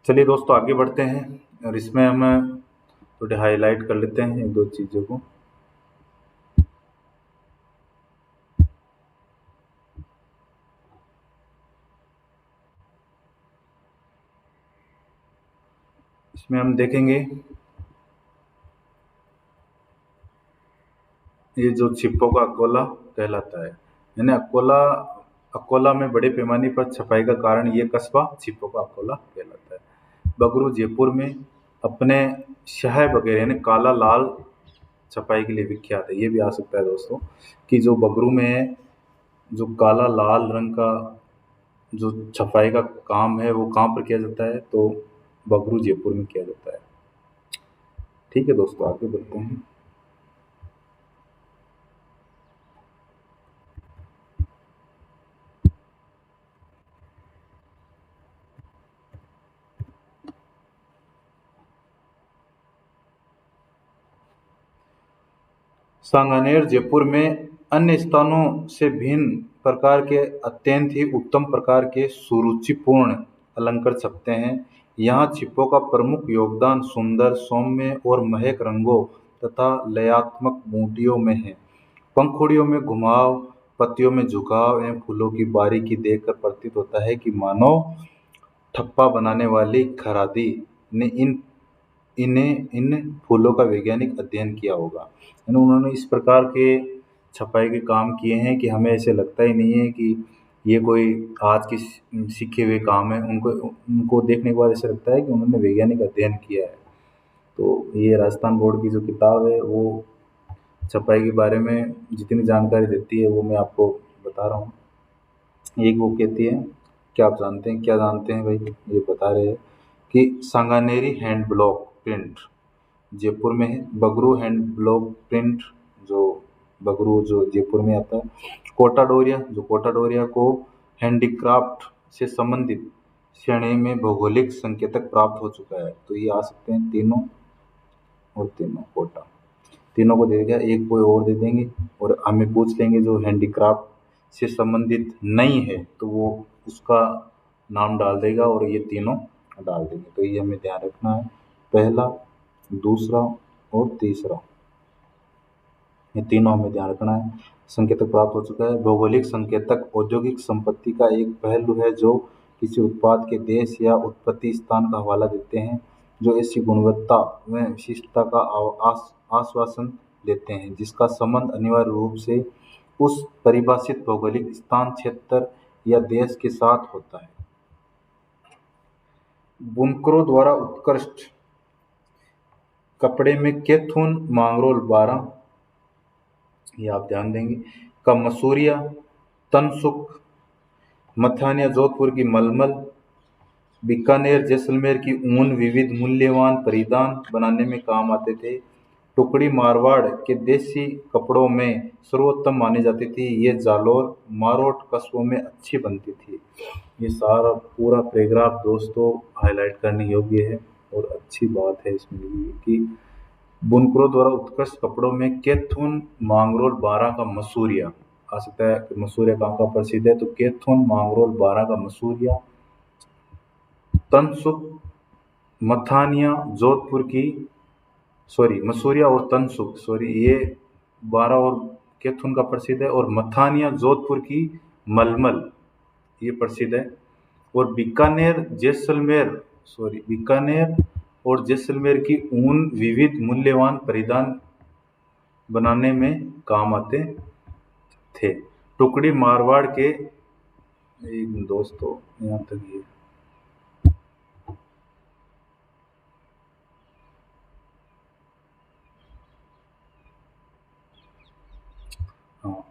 Speaker 1: चलिए दोस्तों आगे बढ़ते हैं और इसमें हम थोड़े हाईलाइट कर लेते हैं एक दो चीज़ों को। इसमें हम देखेंगे ये जो छिप्पो का अकोला कहलाता है, यानी अकोला अकोला में बड़े पैमाने पर छपाई का कारण ये कस्बा छिप्पो का अकोला कहलाता है। बगरू जयपुर में अपने शहर वगैरह यानी काला लाल छपाई के लिए विख्यात है। ये भी आ सकता है दोस्तों कि जो बगरू में जो काला लाल रंग का जो छपाई का काम है वो कहाँ पर किया जाता है, तो बगरू जयपुर में किया जाता है। ठीक है दोस्तों आगे बढ़ते हैं। सांगानेर जयपुर में अन्य स्थानों से भिन्न प्रकार के अत्यंत ही उत्तम प्रकार के सुरुचिपूर्ण अलंकार छपते हैं। यहाँ छिप्पो का प्रमुख योगदान सुंदर, सौम्य और महक रंगों तथा लयात्मक बूटियों में है। पंखुड़ियों में घुमाव, पत्तियों में झुकाव एवं फूलों की बारीकी देखकर प्रतीत होता है कि मानो ठप्पा बनाने वाली खरादी ने इन फूलों का वैज्ञानिक अध्ययन किया होगा। यानी उन्होंने इस प्रकार के छपाई के काम किए हैं कि हमें ऐसे लगता ही नहीं है कि ये कोई आज के सीखे हुए काम है। उनको उनको देखने के बाद ऐसा लगता है कि उन्होंने वैज्ञानिक अध्ययन किया है। तो ये राजस्थान बोर्ड की जो किताब है वो छपाई के बारे में जितनी जानकारी देती है वो मैं आपको बता रहा हूँ। एक वो कहती है, क्या जानते हैं भाई, ये बता रहे हैं कि Sanganeri hand block print Jaipur में है। बगरू हैंड ब्लॉक प्रिंट जो बगरू जो जयपुर में आता है। कोटा डोरिया को हैंडीक्राफ्ट से संबंधित श्रेणी में भौगोलिक संकेतक प्राप्त हो चुका है। तो ये आ सकते हैं तीनों और तीनों कोटा, तीनों को दे दिया, एक कोई और दे देंगे और हमें पूछ लेंगे जो हैंडीक्राफ्ट से संबंधित नहीं है तो वो उसका नाम डाल देगा और ये तीनों डाल देंगे। तो ये हमें ध्यान रखना है, पहला, दूसरा और तीसरा, ये तीनों हमें ध्यान रखना है। संकेतक प्राप्त हो चुका है। भौगोलिक संकेतक औद्योगिक संपत्ति का एक पहलू है जो किसी उत्पाद के देश या उत्पत्ति स्थान का हवाला देते हैं, जो ऐसी गुणवत्ता व विशिष्टता का आश्वासन देते हैं जिसका संबंध अनिवार्य रूप से उस परिभाषित भौगोलिक स्थान, क्षेत्र या देश के साथ होता है। बुनकरों द्वारा उत्कृष्ट कपड़े में केथुन मांगरोल 12, ये आप ध्यान देंगे। का मसूरिया, तनसुख, मथानिया जोधपुर की मलमल, बीकानेर जैसलमेर की ऊन विविध मूल्यवान परिधान बनाने में काम आते थे। टुकड़ी मारवाड़ के देसी कपड़ों में सर्वोत्तम मानी जाती थी। ये जालोर मारोट कस्बों में अच्छी बनती थी। ये सारा पूरा पैराग्राफ दोस्तों हाईलाइट करने योग्य है और अच्छी बात है इसमें ये कि बुनकरों द्वारा उत्कृष्ट कपड़ों में केथुन मांगरोल 12 का मसूरिया आ सकता है कि मसूरिया कहाँ का प्रसिद्ध है, तो केथुन मांगरोल 12 का मसूरिया, तनसुख मथानिया जोधपुर की, सॉरी मसूरिया और तनसुख, सॉरी ये 12 और केथुन का प्रसिद्ध है, और मथानिया जोधपुर की मलमल ये प्रसिद्ध है। और बीकानेर जैसलमेर, सॉरी बीकानेर और जैसलमेर की ऊन विविध मूल्यवान परिधान बनाने में काम आते थे। टुकड़ी मारवाड़ के, एक दोस्तों यहाँ तक ये, हाँ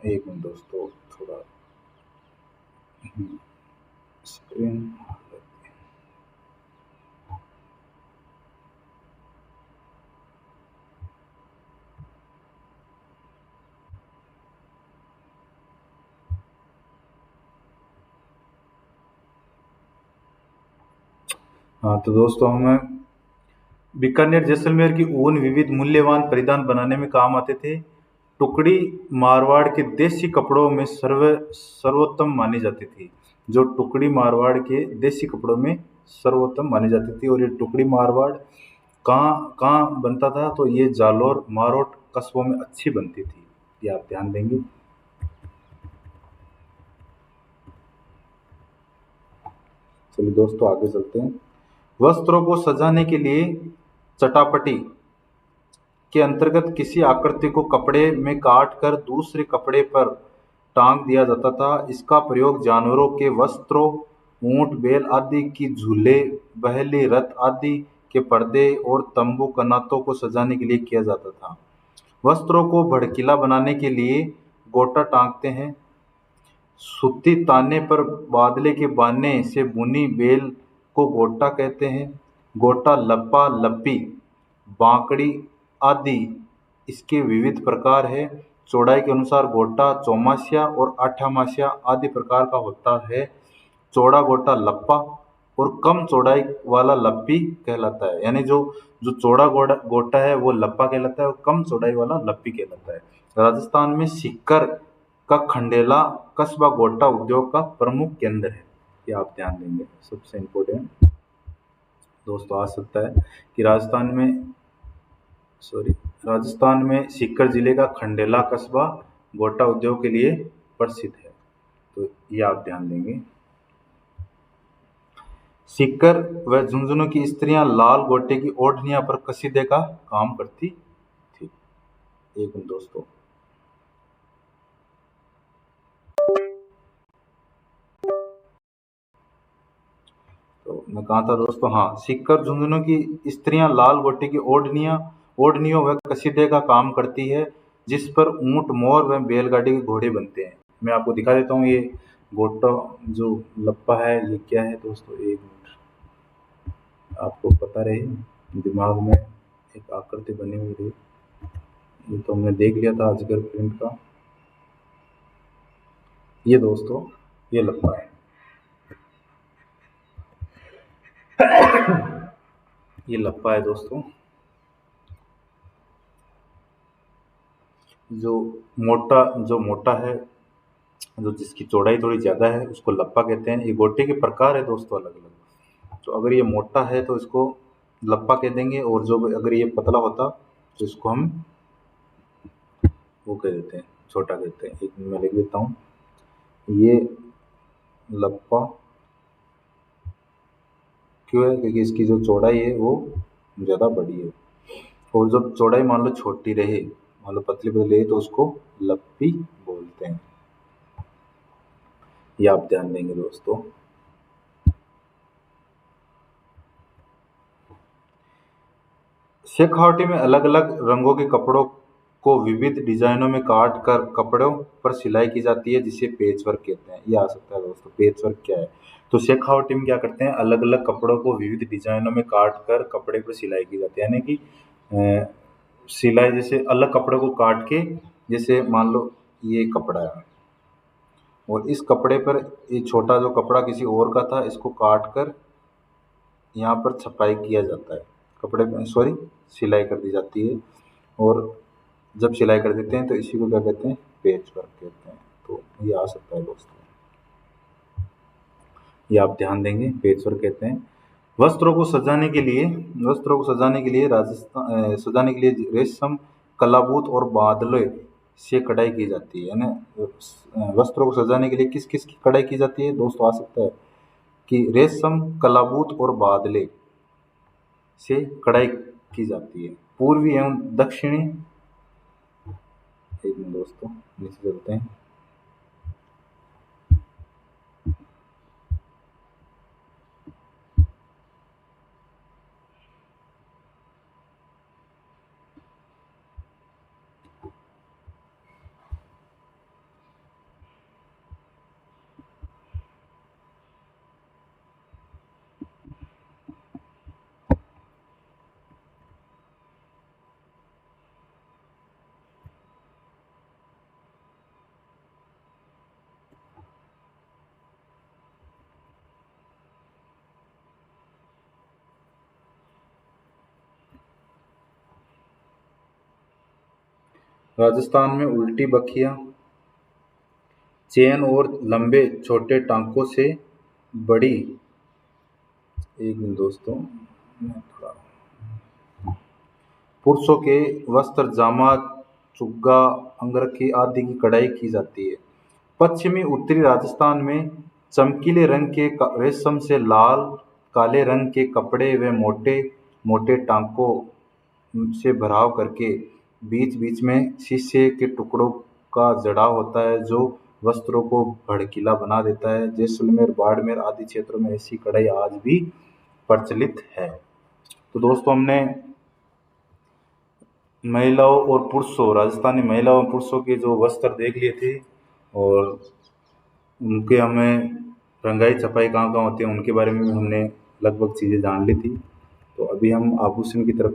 Speaker 1: एक मिनट दोस्तों थोड़ा स्क्रीन, हाँ तो दोस्तों हमें बीकानेर जैसलमेर की ऊन विविध मूल्यवान परिधान बनाने में काम आते थे। टुकड़ी मारवाड़ के देसी कपड़ों में सर्वोत्तम मानी जाती थी। जो टुकड़ी मारवाड़ के देसी कपड़ों में सर्वोत्तम मानी जाती थी। और ये टुकड़ी मारवाड़ कहाँ कहाँ बनता था, तो ये जालोर मारोट कस्बों में अच्छी बनती थी, ये आप ध्यान देंगे। चलिए दोस्तों आगे चलते हैं। वस्त्रों को सजाने के लिए चटापटी के अंतर्गत किसी आकृति को कपड़े में काट कर दूसरे कपड़े पर टांग दिया जाता था। इसका प्रयोग जानवरों के वस्त्रों, ऊंट बैल आदि की झूले, बहली रथ आदि के पर्दे और तंबू कनातों को सजाने के लिए किया जाता था। वस्त्रों को भड़कीला बनाने के लिए गोटा टांगते हैं। सूती ताने पर बादले के बाने से बुनी बेल को गोटा कहते हैं। गोटा, लप्पा, लप्पी, बांकड़ी आदि इसके विविध प्रकार है। चौड़ाई के अनुसार गोटा चौमासिया और आठामासिया आदि प्रकार का होता है। चौड़ा गोटा लप्पा और कम चौड़ाई वाला लप्पी कहलाता है। यानी जो जो चौड़ा गोटा है वो लप्पा कहलाता है और कम चौड़ाई वाला लप्पी कहलाता है। राजस्थान में सीकर का खंडेला कस्बा गोटा उद्योग का प्रमुख केंद्र है, ये आप ध्यान देंगे। सबसे इम्पोर्टेंट दोस्तों आ सकता है कि राजस्थान में सीकर जिले का खंडेला कस्बा गोटा उद्योग के लिए प्रसिद्ध है, तो ये आप ध्यान देंगे। सीकर व झुंझुनू की स्त्रियां लाल गोटे की ओढ़नियां पर कसीदे का काम करती थी। एक मिनट दोस्तों, तो मैं कहा था दोस्तों, हाँ सीकर झुंझुनू की स्त्रियां लाल गोटे की ओढ़नियों व कसीदे का काम करती है, जिस पर ऊंट, मोर व बैलगाड़ी के घोड़े बनते हैं। मैं आपको दिखा देता हूँ ये गोटा जो लप्पा है ये क्या है दोस्तों। एक मिनट, आपको पता रहे दिमाग में एक आकृति बनी हुई रही। ये तो हमने देख लिया था अजगर प्रिंट का। ये दोस्तों ये लप्पा है, ये लप्पा है दोस्तों। जो मोटा है, जो जिसकी चौड़ाई थोड़ी ज़्यादा है उसको लप्पा कहते हैं। ये गोटे के प्रकार है दोस्तों अलग अलग। तो अगर ये मोटा है तो इसको लप्पा कह देंगे, और जो अगर ये पतला होता तो इसको हम वो कह देते हैं, छोटा कहते हैं। एक मिनट मैं लिख देता हूँ, ये लप्पा क्यों है, क्योंकि इसकी जो चौड़ाई है वो ज़्यादा बड़ी है। और जब चौड़ाई मान लो छोटी रहे, मान लो पतली पतली है, तो उसको लप्पी बोलते हैं, ये आप ध्यान देंगे दोस्तों। शेखावटी में अलग अलग रंगों के कपड़ों को विविध डिजाइनों में काट कर कपड़ों पर सिलाई की जाती है, जिसे पेच वर्क कहते हैं। ये आ सकता है दोस्तों, पेच वर्क क्या है? तो शेखावटी में क्या करते हैं, अलग अलग कपड़ों को विविध डिजाइनों में काट कर कपड़े पर सिलाई की जाती है, यानी कि सिलाई जैसे अलग कपड़े को काट के, जैसे मान लो ये कपड़ा है और इस कपड़े पर ये छोटा जो कपड़ा किसी और का था, इसको काट कर यहाँ पर छपाई किया जाता है, कपड़े पे सॉरी सिलाई कर दी जाती है। और जब सिलाई कर देते हैं तो इसी को क्या कहते हैं, पेच वर्क कहते हैं। तो ये आ सकता है दोस्तों, ये आप ध्यान देंगे, पेच वर्क कहते हैं। वस्त्रों को सजाने के लिए वस्त्रों को सजाने के लिए सजाने के लिए रेशम, कलाबूत और बादले से कढ़ाई की जाती है, यानी वस्त्रों को सजाने के लिए किस किस की कढ़ाई की जाती है दोस्तों? आ सकता है कि रेशम, कलाबूत और बादले से कढ़ाई की जाती है। पूर्वी एवं दक्षिणी, एक मिनट दोस्तों नीचे चलते हैं। राजस्थान में उल्टी बखिया, चेन और लंबे छोटे टांकों से बड़ी, एक मिनट दोस्तों मैं थोड़ा, पुरुषों के वस्त्र, जामा, चुग्गा, अंगरखी आदि की कढ़ाई की जाती है। पश्चिमी उत्तरी राजस्थान में चमकीले रंग के रेशम से लाल काले रंग के कपड़े व मोटे मोटे टांकों से भराव करके बीच बीच में शीशे के टुकड़ों का जड़ाव होता है, जो वस्त्रों को भड़कीला बना देता है। जैसलमेर, बाड़मेर आदि क्षेत्रों में ऐसी कढ़ाई आज भी प्रचलित है। तो दोस्तों हमने महिलाओं और पुरुषों, राजस्थानी महिलाओं और पुरुषों के जो वस्त्र देख लिए थे, और उनके हमें रंगाई छपाई कहाँ कहाँ होती है उनके बारे में भी हमने लगभग चीज़ें जान ली थी। तो अभी हम आभूषण की तरफ